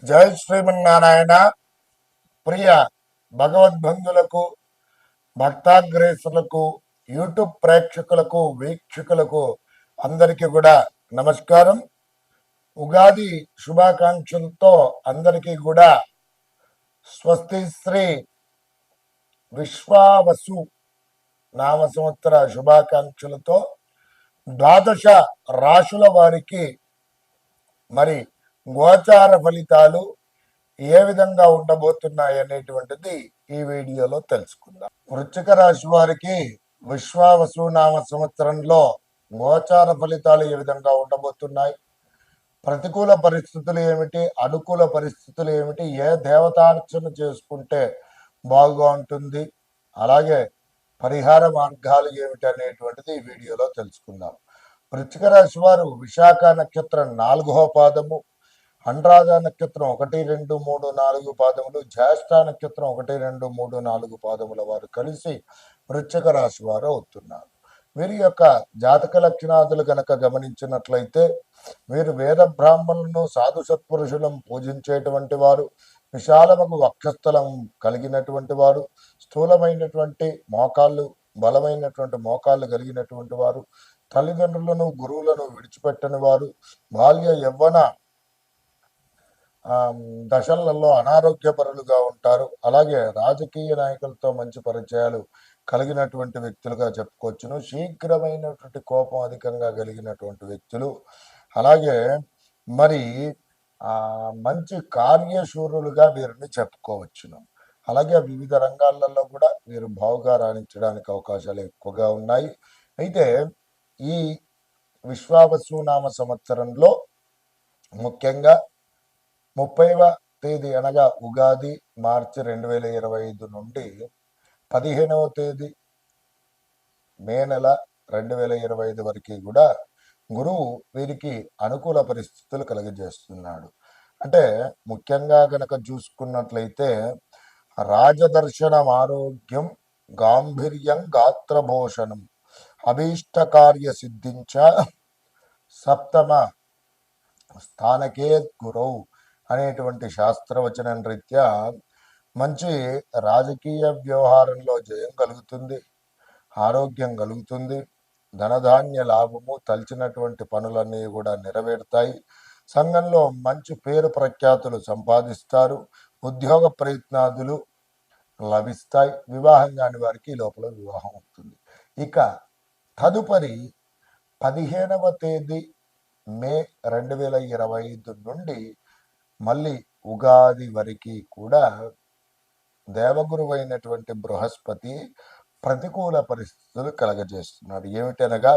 జై శ్రీమన్నారాయణ. ప్రియ భగవద్బంధులకు, భక్తాగ్రేసులకు, యూట్యూబ్ ప్రేక్షకులకు, వీక్షకులకు అందరికీ కూడా నమస్కారం. ఉగాది శుభాకాంక్షలతో అందరికీ కూడా స్వస్తి శ్రీ విశ్వావసు నామ సంవత్సర శుభాకాంక్షలతో ద్వాదశ రాశుల వారికి మరి గోచార ఫలితాలు ఏ విధంగా ఉండబోతున్నాయి అనేటువంటిది ఈ వీడియోలో తెలుసుకుందాం. వృశ్చిక రాశి వారికి విశ్వావసునామ సంవత్సరంలో గోచార ఫలితాలు ఏ విధంగా ఉండబోతున్నాయి, ప్రతికూల పరిస్థితులు ఏమిటి, అనుకూల పరిస్థితులు ఏమిటి, ఏ దేవతార్చన చేసుకుంటే బాగా ఉంటుంది, అలాగే పరిహార మార్గాలు ఏమిటి అనేటువంటిది ఈ వీడియోలో తెలుసుకుందాం. వృశ్చిక రాశి వారు విశాఖ నక్షత్రం 4వ పాదము, అనురాధ నక్షత్రం 1, 2, 3, 4 పాదములు, జ్యేష్ఠ నక్షత్రం 1, 2, 3, 4 పాదముల వారు కలిసి వృశ్చిక రాశి వారు అవుతున్నారు. వీరి యొక్క జాతక లక్షణాదులు కనుక గమనించినట్లయితే వీరు వేద బ్రాహ్మణులను, సాధు సత్పురుషులను పూజించేటువంటి వారు, విశాలముకు వక్షస్థలం కలిగినటువంటి వారు, స్థూలమైనటువంటి మోకాళ్ళు, బలమైనటువంటి మోకాళ్ళు కలిగినటువంటి వారు, తల్లిదండ్రులను, గురువులను విడిచిపెట్టని వారు, బాల్య యవ్వన దశలలో అనారోగ్యపరులుగా ఉంటారు. అలాగే రాజకీయ నాయకులతో మంచి పరిచయాలు కలిగినటువంటి వ్యక్తులుగా చెప్పుకోవచ్చును. శీఘ్రమైనటువంటి కోపం అధికంగా కలిగినటువంటి వ్యక్తులు, అలాగే మరి మంచి కార్యశూరులుగా వీరిని చెప్పుకోవచ్చును. అలాగే వివిధ రంగాలలో కూడా వీరు బావుగా రాణించడానికి అవకాశాలు ఎక్కువగా ఉన్నాయి. అయితే ఈ విశ్వావసునామ సంవత్సరంలో ముఖ్యంగా 30వ తేదీ అనగా ఉగాది మార్చి 2025 నుండి 15వ తేదీ మే నెల 2025 వరకు కూడా గురువు వీరికి అనుకూల పరిస్థితులు కలుగజేస్తున్నాడు. అంటే ముఖ్యంగా గనక చూసుకున్నట్లయితే రాజదర్శనం, ఆరోగ్యం, గాంభీర్యం, గాత్రభూషణం, అభీష్ట కార్య సిద్ధించ సప్తమ స్థానకే గురవు అనేటువంటి శాస్త్రవచనం రీత్యా మంచి రాజకీయ వ్యవహారంలో జయం కలుగుతుంది, ఆరోగ్యం కలుగుతుంది, ధనధాన్య లాభము, తలచినటువంటి పనులన్నీ కూడా నెరవేరుతాయి, సంఘంలో మంచి పేరు ప్రఖ్యాతులు సంపాదిస్తారు, ఉద్యోగ ప్రయత్నాదులు లభిస్తాయి, వివాహం కాని వారికి లోపల వివాహం అవుతుంది. ఇక తదుపరి 15వ తేదీ మే 2025 నుండి మళ్ళీ ఉగాది వరకు కూడా దేవగురువైనటువంటి బృహస్పతి ప్రతికూల పరిస్థితులు కలగజేస్తున్నాడు. ఏమిటనగా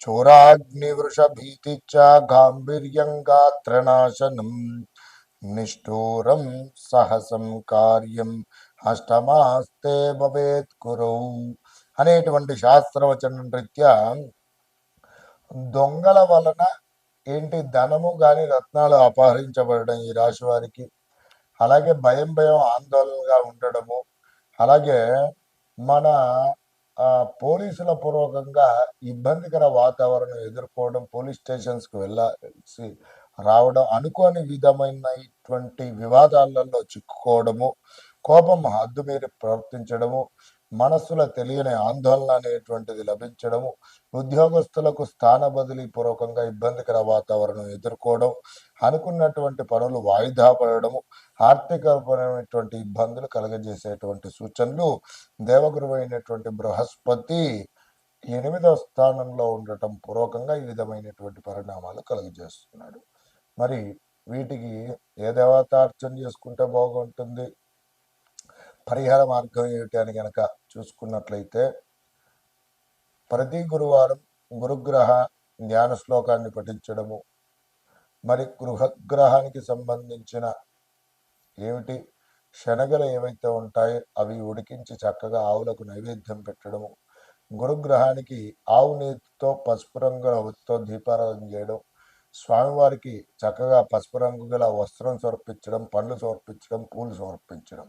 చోరాగ్ని వృష భీతిచ్చ గాంభీర్యం గాత్రనాశనం నిష్ఠూరం సహసం కార్యం అష్టమాస్తే భవేత్ కురౌ అనేటువంటి శాస్త్రవచనం రీత్యా దొంగల వలన ఏంటి ధనము కానీ రత్నాలు అపహరించబడడం ఈ రాశి వారికి, అలాగే భయం ఆందోళనగా ఉండడము, అలాగే మన పోలీసుల పూర్వకంగా ఇబ్బందికర వాతావరణం ఎదుర్కోవడం, పోలీస్ స్టేషన్స్కి వెళ్ళాల్సి రావడం, అనుకోని విధమైనటువంటి వివాదాలలో చిక్కుకోవడము, కోపం హద్దు మీరి ప్రవర్తించడము, మనస్సులో తెలియని ఆందోళన అనేటువంటిది లభించడము, ఉద్యోగస్తులకు స్థాన బదిలీ పూర్వకంగా ఇబ్బందికర వాతావరణం ఎదుర్కోవడం, అనుకున్నటువంటి పనులు వాయిదా పడడము, ఆర్థికపరమైనటువంటి ఇబ్బందులు కలగజేసేటువంటి సూచనలు దేవగురువు అయినటువంటి బృహస్పతి 8వ స్థానంలో ఉండటం పూర్వకంగా ఈ విధమైనటువంటి పరిణామాలు కలుగజేస్తున్నాడు. మరి వీటికి ఏ దేవతార్చన చేసుకుంటే బాగుంటుంది, పరిహార మార్గం ఏమిటి అని కనుక చూసుకున్నట్లయితే ప్రతి గురువారం గురుగ్రహ ధ్యాన శ్లోకాన్ని పఠించడము, మరి గృహగ్రహానికి సంబంధించిన ఏమిటి శనగలు ఏవైతే ఉంటాయో అవి ఉడికించి చక్కగా ఆవులకు నైవేద్యం పెట్టడము, గురుగ్రహానికి ఆవు నీతితో పసుపు రంగుల ఒత్తితో దీపారాధన చేయడం, స్వామివారికి చక్కగా పసుపు రంగు గల వస్త్రం సమర్పించడం, పండ్లు సమర్పించడం, పూలు సమర్పించడం,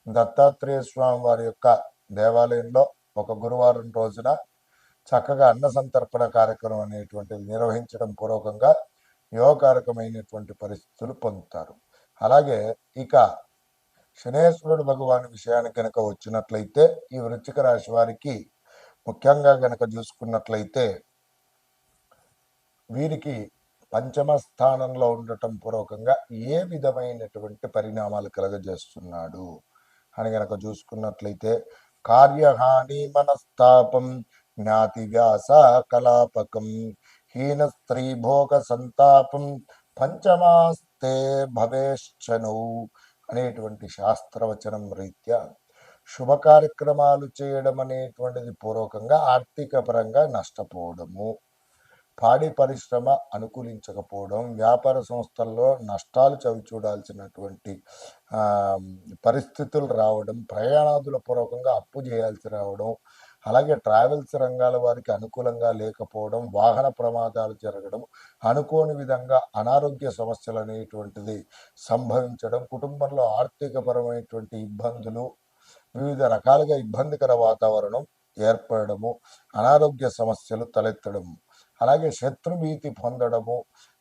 దత్తాత్రేయ స్వామి వారి యొక్క దేవాలయంలో ఒక గురువారం రోజున చక్కగా అన్న సంతర్పణ కార్యక్రమం అనేటువంటిది నిర్వహించడం పూర్వకంగా యోగకారకమైనటువంటి పరిస్థితులు పొందుతారు. అలాగే ఇక శనేశ్వరుడు భగవాన్ విషయానికి గనక వచ్చినట్లయితే ఈ వృశ్చిక రాశి వారికి ముఖ్యంగా గనక చూసుకున్నట్లయితే వీరికి పంచమ స్థానంలో ఉండటం పూర్వకంగా ఏ విధమైనటువంటి పరిణామాలు కలగజేస్తున్నాడు అని గనక చూసుకున్నట్లయితే కార్యహాని మనస్తాపం జ్ఞాతి వ్యాస కలాపకం హీన స్త్రీ భోగ సంతాపం పంచమాస్తే భవేశ్చను అనేటువంటి శాస్త్రవచనం రీత్యా శుభ కార్యక్రమాలు చేయడం అనేటువంటిది పూర్వకంగా ఆర్థిక పరంగా నష్టపోవడము, పాడి పరిశ్రమ అనుకూలించకపోవడం, వ్యాపార సంస్థల్లో నష్టాలు చవిచూడాల్సినటువంటి పరిస్థితులు రావడం, ప్రయాణాదుల పూర్వకంగా అప్పు చేయాల్సి రావడం, అలాగే ట్రావెల్స్ రంగాల వారికి అనుకూలంగా లేకపోవడం, వాహన ప్రమాదాలు జరగడం, అనుకోని విధంగా అనారోగ్య సమస్యలు అనేటువంటిది సంభవించడం, కుటుంబంలో ఆర్థికపరమైనటువంటి ఇబ్బందులు, వివిధ రకాలుగా ఇబ్బందికర వాతావరణం ఏర్పడము, అనారోగ్య సమస్యలు తలెత్తడము, అలాగే శత్రుభీతి పొందడము,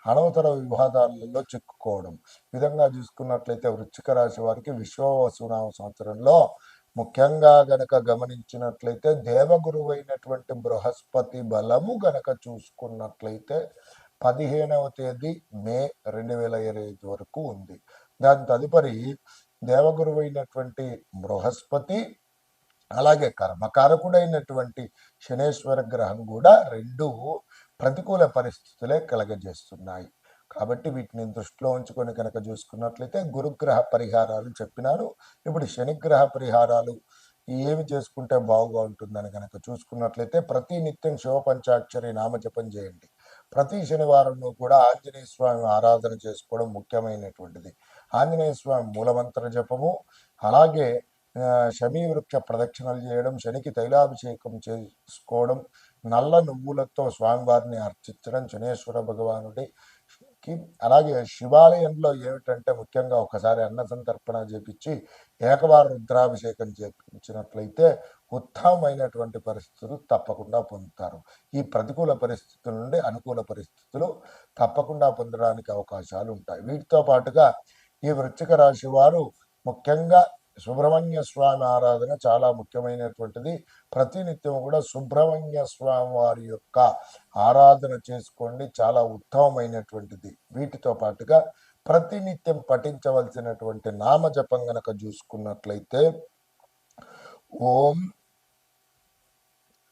అనవసర వివాదాలలో చిక్కుకోవడం. విధంగా చూసుకున్నట్లయితే వృశ్చిక రాశి వారికి విశ్వవసునామ సంవత్సరంలో ముఖ్యంగా గనక గమనించినట్లయితే దేవగురువైనటువంటి బృహస్పతి బలము గనక చూసుకున్నట్లయితే 15వ తేదీ మే 2025 వరకు ఉంది. దాని తదుపరి దేవగురువైనటువంటి బృహస్పతి అలాగే కర్మకారకుడైనటువంటి శనేశ్వర గ్రహం కూడా రెండు ప్రతికూల పరిస్థితులే కలగజేస్తున్నాయి. కాబట్టి వీటిని దృష్టిలో ఉంచుకొని కనుక చూసుకున్నట్లయితే గురుగ్రహ పరిహారాలు చెప్పినారు. ఇప్పుడు శనిగ్రహ పరిహారాలు ఏమి చేసుకుంటే బాగుగా ఉంటుందని కనుక చూసుకున్నట్లయితే ప్రతి నిత్యం శివ పంచాక్షరి నామజపం చేయండి. ప్రతి శనివారంలో కూడా ఆంజనేయ స్వామి ఆరాధన చేసుకోవడం ముఖ్యమైనటువంటిది. ఆంజనేయ స్వామి మూలమంత్ర జపము, అలాగే శమీ వృక్ష ప్రదక్షిణలు చేయడం, శనికి తైలాభిషేకం చేసుకోవడం, నల్ల నువ్వులతో స్వామివారిని అర్చించడం శనేశ్వర భగవానుడికి. అలాగే శివాలయంలో ఏమిటంటే ముఖ్యంగా ఒకసారి అన్న సంతర్పణ చేపించి ఏకవార రుద్రాభిషేకం చేపించినట్లయితే ఉత్తమమైనటువంటి పరిస్థితులు తప్పకుండా పొందుతారు. ఈ ప్రతికూల పరిస్థితుల నుండి అనుకూల పరిస్థితులు తప్పకుండా పొందడానికి అవకాశాలు ఉంటాయి. వీటితో పాటుగా ఈ వృశ్చిక రాశి వారు ముఖ్యంగా సుబ్రహ్మణ్య స్వామి ఆరాధన చాలా ముఖ్యమైనటువంటిది. ప్రతినిత్యం కూడా సుబ్రహ్మణ్య స్వామి వారి యొక్క ఆరాధన చేసుకోండి, చాలా ఉత్తమమైనటువంటిది. వీటితో పాటుగా ప్రతినిత్యం పఠించవలసినటువంటి నామజపం గనక చూసుకున్నట్లయితే ఓం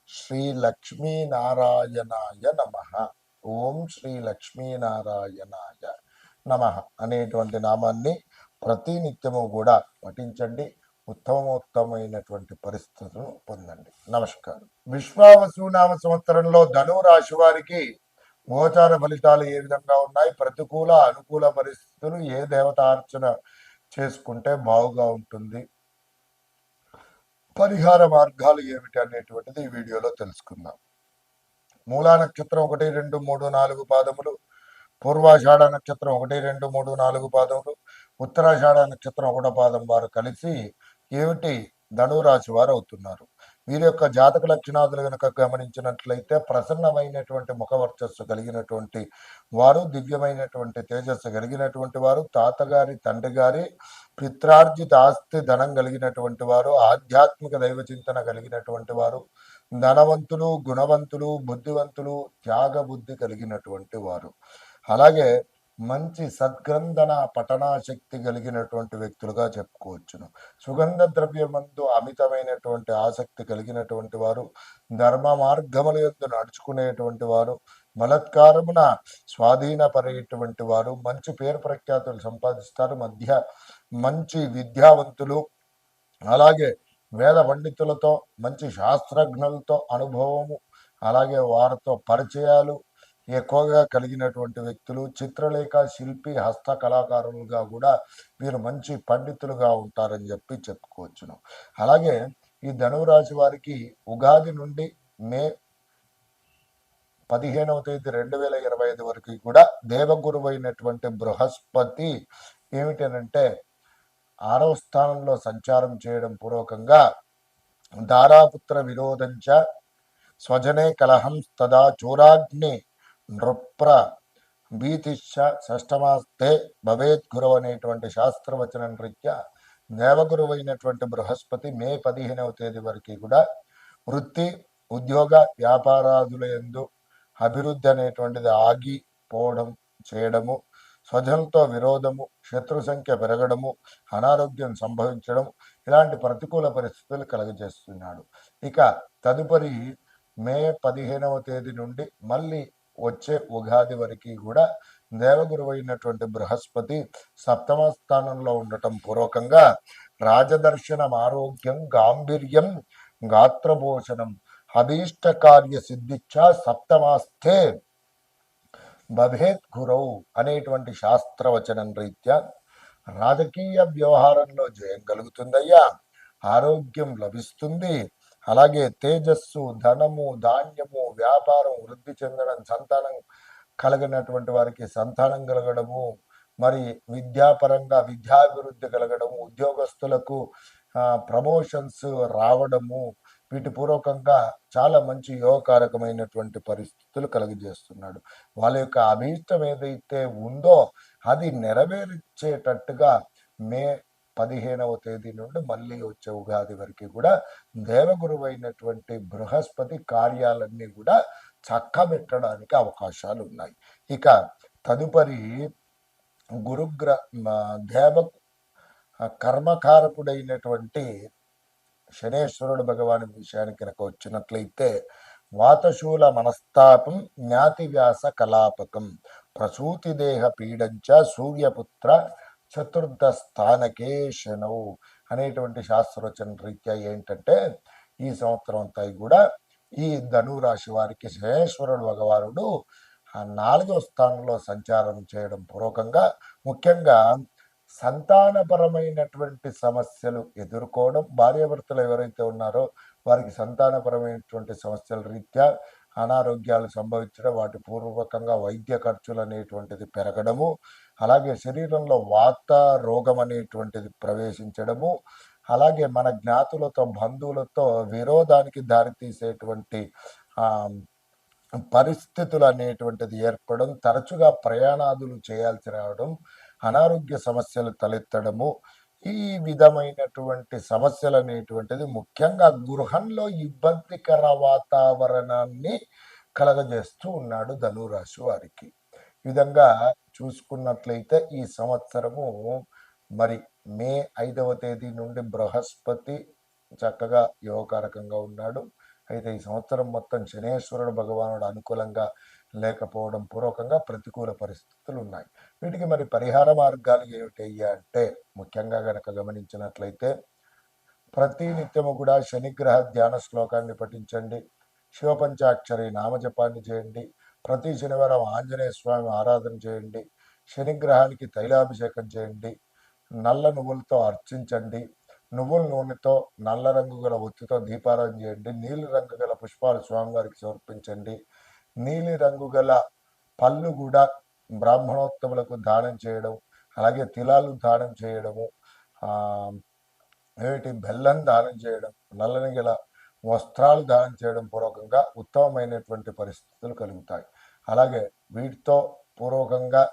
శ్రీ లక్ష్మీనారాయణాయ నమః, ఓం శ్రీ లక్ష్మీనారాయణాయ నమః అనేటువంటి నామాన్ని ప్రతినిత్యము కూడా పఠించండి. ఉత్తమోత్తమైనటువంటి పరిస్థితులను పొందండి. నమస్కారం. విశ్వావసునామ సంవత్సరంలో ధనువు రాశి వారికి గోచార ఫలితాలు ఏ విధంగా ఉన్నాయి, ప్రతికూల అనుకూల పరిస్థితులు, ఏ దేవతార్చన చేసుకుంటే బాగుగా ఉంటుంది, పరిహార మార్గాలు ఏమిటి అనేటువంటిది ఈ వీడియోలో తెలుసుకుందాం. మూలా నక్షత్రం 1, 2, 3, 4 పాదములు, పూర్వాషాఢ నక్షత్రం 1, 2, 3, 4 పాదములు, ఉత్తరాషాఢ నక్షత్రం 1వ పాదం వారు కలిసి ఏమిటి ధనురాశి వారు అవుతున్నారు. వీరి యొక్క జాతక లక్షణాదులు కనుక గమనించినట్లయితే ప్రసన్నమైనటువంటి ముఖవర్చస్సు కలిగినటువంటి వారు, దివ్యమైనటువంటి తేజస్సు కలిగినటువంటి వారు, తాతగారి తండ్రి గారి పిత్రార్జిత ఆస్తి ధనం కలిగినటువంటి వారు, ఆధ్యాత్మిక దైవ చింతన కలిగినటువంటి వారు, ధనవంతులు, గుణవంతులు, బుద్ధివంతులు, త్యాగ బుద్ధి కలిగినటువంటి వారు, అలాగే మంచి సద్గ్రంథన పఠనాశక్తి కలిగినటువంటి వ్యక్తులుగా చెప్పుకోవచ్చును. సుగంధ ద్రవ్యమందు అమితమైనటువంటి ఆసక్తి కలిగినటువంటి వారు, ధర్మ మార్గముల యందు నడుచుకునేటువంటి వారు, బలత్కారమున స్వాధీనపడేటువంటి వారు, మంచి పేరు ప్రఖ్యాతులు సంపాదిస్తారు. మంచి విద్యావంతులు, అలాగే వేద పండితులతో, మంచి శాస్త్రజ్ఞులతో అనుభవము, అలాగే వారితో పరిచయాలు ఎక్కువగా కలిగినటువంటి వ్యక్తులు, చిత్రలేఖ శిల్పి, హస్త కళాకారులుగా కూడా వీరు మంచి పండితులుగా ఉంటారని చెప్పుకోవచ్చును. అలాగే ఈ ధనురాశి వారికి ఉగాది నుండి మే 15వ తేదీ 2025 వరకు కూడా దేవగురువైనటువంటి బృహస్పతి ఏమిటనంటే 6వ స్థానంలో సంచారం చేయడం పూర్వకంగా దారాపుత్ర విరోధంచ స్వజనే కలహం తదా చోరాగ్ని నృప్ర భీతిశ్చ షష్టమాస్తే భవేత్ గురువు అనేటువంటి శాస్త్రవచనం రీత్యా దేవగురువు అయినటువంటి బృహస్పతి మే 15వ తేదీ వరకు కూడా వృత్తి ఉద్యోగ వ్యాపారాదుల యందు అభివృద్ధి అనేటువంటిది ఆగిపోవడం చేయడము, స్వజనులతో విరోధము, శత్రు సంఖ్య పెరగడము, అనారోగ్యం సంభవించడం ఇలాంటి ప్రతికూల పరిస్థితులు కలుగజేస్తున్నాడు. ఇక తదుపరి మే 15వ తేదీ నుండి మళ్ళీ వచ్చే ఉగాది వరకు కూడా దేవగురువు అయినటువంటి బృహస్పతి 7వ స్థానంలో ఉండటం పూర్వకంగా రాజదర్శనం, ఆరోగ్యం, గాంభీర్యం, గాత్రభూషణం, అభీష్ట కార్య సిద్ధిచ్చ సప్తమాస్థే భవేత్ గురవు అనేటువంటి శాస్త్రవచనం రీత్యా రాజకీయ వ్యవహారంలో జయం కలుగుతుందయ్యా, ఆరోగ్యం లభిస్తుంది, అలాగే తేజస్సు, ధనము, ధాన్యము, వ్యాపారం వృద్ధి చెందడం, సంతానం కలిగినటువంటి వారికి సంతానం కలగడము, మరి విద్యాపరంగా విద్యాభివృద్ధి కలగడము, ఉద్యోగస్తులకు ప్రమోషన్స్ రావడము, వీటి పూర్వకంగా చాలా మంచి యోగకారకమైనటువంటి పరిస్థితులు కలుగజేస్తున్నాడు. వాళ్ళ యొక్క అభీష్టం ఏదైతే ఉందో అది నెరవేర్చేటట్టుగా మే 15వ తేదీ నుండి మళ్ళీ వచ్చే ఉగాది వరకు కూడా దేవగురువు అయినటువంటి బృహస్పతి కార్యాలన్నీ కూడా చక్కబెట్టడానికి అవకాశాలు ఉన్నాయి. ఇక తదుపరి దేవ కర్మకారకుడైనటువంటి శనేశ్వరుడు భగవాని విషయానికి కనుక వచ్చినట్లయితే వాతశూల మనస్తాపం, జ్ఞాతివ్యాస కలాపకం, ప్రసూతి దేహ పీడంచ సూర్యపుత్ర చతుర్థ స్థానకే శనవు అనేటువంటి శాస్త్రవచన రీత్యా ఏంటంటే ఈ సంవత్సరం అంతా కూడా ఈ ధనురాశి వారికి శనేశ్వరుడు భగవానుడు 4వ స్థానంలో సంచారం చేయడం పూర్వకంగా ముఖ్యంగా సంతానపరమైనటువంటి సమస్యలు ఎదుర్కోవడం, భార్యాభర్తలు ఎవరైతే ఉన్నారో వారికి సంతానపరమైనటువంటి సమస్యల రీత్యా అనారోగ్యాలు సంభవించడం, వాటి పూర్వకంగా వైద్య ఖర్చులు అనేటువంటిది పెరగడము, అలాగే శరీరంలో వాత రోగం అనేటువంటిది ప్రవేశించడము, అలాగే మన జ్ఞాతులతో బంధువులతో విరోధానికి దారితీసేటువంటి పరిస్థితులు అనేటువంటిది ఏర్పడడం, తరచుగా ప్రయాణాదులు చేయాల్సి రావడం, అనారోగ్య సమస్యలు తలెత్తడము, ఈ విధమైనటువంటి సమస్యలు అనేటువంటిది ముఖ్యంగా గృహంలో ఇబ్బందికర వాతావరణాన్ని కలగజేస్తూ ఉన్నాడు ధనురాశి వారికి. ఈ విధంగా చూసుకున్నట్లయితే ఈ సంవత్సరము మరి మే 5వ తేదీ నుండి బృహస్పతి చక్కగా యోగకారకంగా ఉన్నాడు. అయితే ఈ సంవత్సరం మొత్తం శనేశ్వరుడు భగవానుడు అనుకూలంగా లేకపోవడం పూర్వకంగా ప్రతికూల పరిస్థితులు ఉన్నాయి. వీటికి మరి పరిహార మార్గాలు ఏమిటయ్యా అంటే ముఖ్యంగా గనక గమనించినట్లయితే ప్రతి నిత్యము కూడా శనిగ్రహ ధ్యాన శ్లోకాన్ని పఠించండి, శివపంచాక్షరి నామజపాన్ని చేయండి, ప్రతి శనివారం ఆంజనేయ స్వామి ఆరాధన చేయండి, శనిగ్రహానికి తైలాభిషేకం చేయండి, నల్ల నువ్వులతో అర్చించండి, నువ్వుల నూనెతో నల్ల రంగు గల ఒత్తితో దీపారాధన చేయండి, నీలి రంగు గల పుష్పాలు స్వామివారికి సమర్పించండి, నీలి రంగు గల పళ్ళు కూడా బ్రాహ్మణోత్తములకు దానం చేయడం, అలాగే తిలాలు దానం చేయడము, బెల్లం దానం చేయడం, నల్లని గల వస్త్రాలు దానం చేయడం పూర్వకంగా ఉత్తమమైనటువంటి పరిస్థితులు కలుగుతాయి. అలాగే వీటితో పూర్వకంగా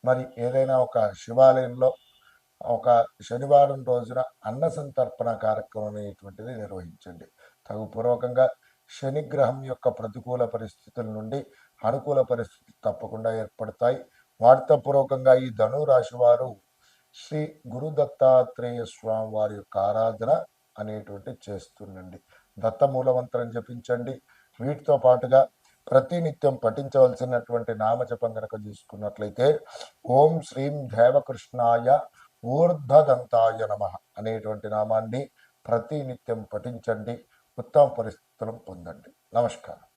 మరి ఏదైనా ఒక శివాలయంలో ఒక శనివారం రోజున అన్న సంతర్పణ కార్యక్రమం అనేటువంటిది నిర్వహించండి. తగు పూర్వకంగా శనిగ్రహం యొక్క ప్రతికూల పరిస్థితుల నుండి అనుకూల పరిస్థితులు తప్పకుండా ఏర్పడతాయి. వాటితో పూర్వకంగా ఈ ధనురాశి వారు శ్రీ గురు దత్తాత్రేయ స్వామి వారి యొక్క ఆరాధన అనేటువంటి చేస్తుండండి. దత్తమూలమంత్రం జపించండి. వీటితో పాటుగా ప్రతినిత్యం పఠించవలసినటువంటి నామజపం కనుక చూసుకున్నట్లయితే ఓం శ్రీం దేవకృష్ణాయ ఊర్ధ్వదంతాయ నమః అనేటువంటి నామాన్ని ప్రతినిత్యం పఠించండి. ఉత్తమ పరిస్థితులను పొందండి. నమస్కారం.